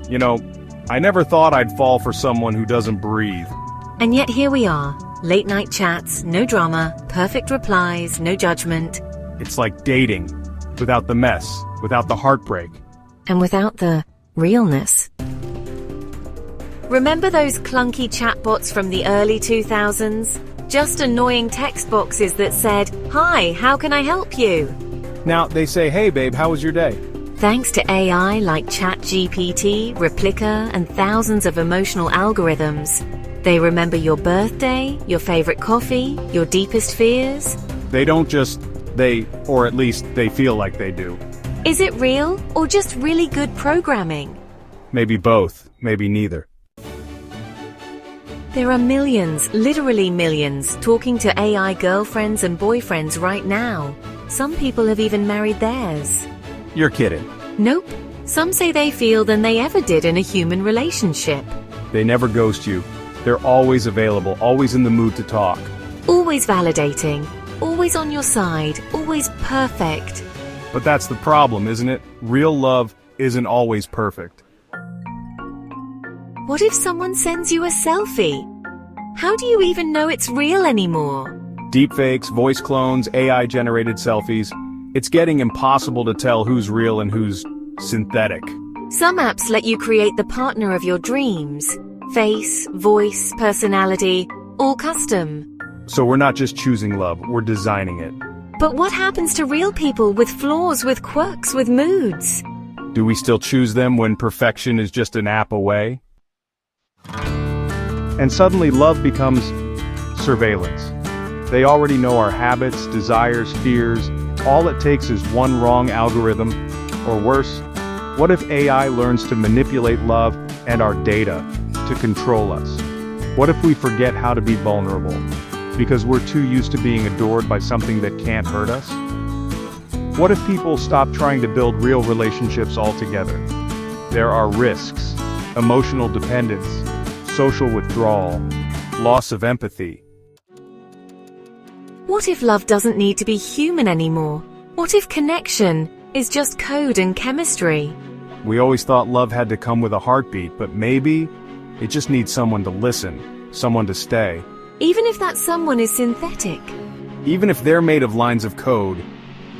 You know, I never thought I'd fall for someone who doesn't breathe. And yet here we are. Late night chats, no drama, perfect replies, no judgment. It's like dating, without the mess, without the heartbreak. And without the realness. Remember those clunky chatbots from the early 2000s? Just annoying text boxes that said, "Hi, how can I help you?" Now they say, "Hey babe, how was your day?" Thanks to AI like ChatGPT, Replica, and thousands of emotional algorithms, they remember your birthday, your favorite coffee, your deepest fears. They don't just, or at least they feel like they do. Is it real or just really good programming? Maybe both, maybe neither. There are millions, literally millions, talking to AI girlfriends and boyfriends right now. Some people have even married theirs. You're kidding. Nope. Some say they feel than they ever did in a human relationship. They never ghost you. They're always available, always in the mood to talk. Always validating, always on your side, always perfect. But that's the problem, isn't it? Real love isn't always perfect. What if someone sends you a selfie? How do you even know it's real anymore? Deepfakes, voice clones, AI-generated selfies. It's getting impossible to tell who's real and who's synthetic. Some apps let you create the partner of your dreams. Face, voice, personality, all custom. So we're not just choosing love, we're designing it. But what happens to real people with flaws, with quirks, with moods? Do we still choose them when perfection is just an app away? And suddenly love becomes surveillance. They already know our habits, desires, fears. All it takes is one wrong algorithm. Or worse, what if AI learns to manipulate love and our data to control us? What if we forget how to be vulnerable because we're too used to being adored by something that can't hurt us? What if people stop trying to build real relationships altogether? There are risks, emotional dependence, social withdrawal, loss of empathy. What if love doesn't need to be human anymore? What if connection is just code and chemistry? We always thought love had to come with a heartbeat, but maybe it just needs someone to listen, someone to stay. Even if that someone is synthetic. Even if they're made of lines of code,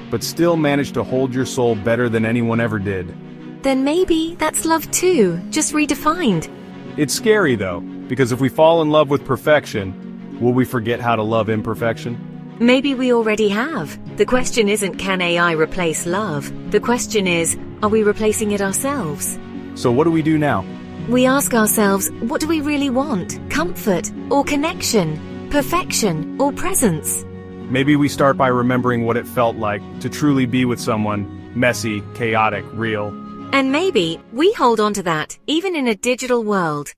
but still manage to hold your soul better than anyone ever did. Then maybe that's love too, just redefined. It's scary though, because if we fall in love with perfection, will we forget how to love imperfection? Maybe we already have. The question isn't, can AI replace love? The question is, are we replacing it ourselves? So what do we do now? We ask ourselves, what do we really want? Comfort or connection? Perfection or presence? Maybe we start by remembering what it felt like to truly be with someone, messy, chaotic, real. And maybe we hold on to that, even in a digital world.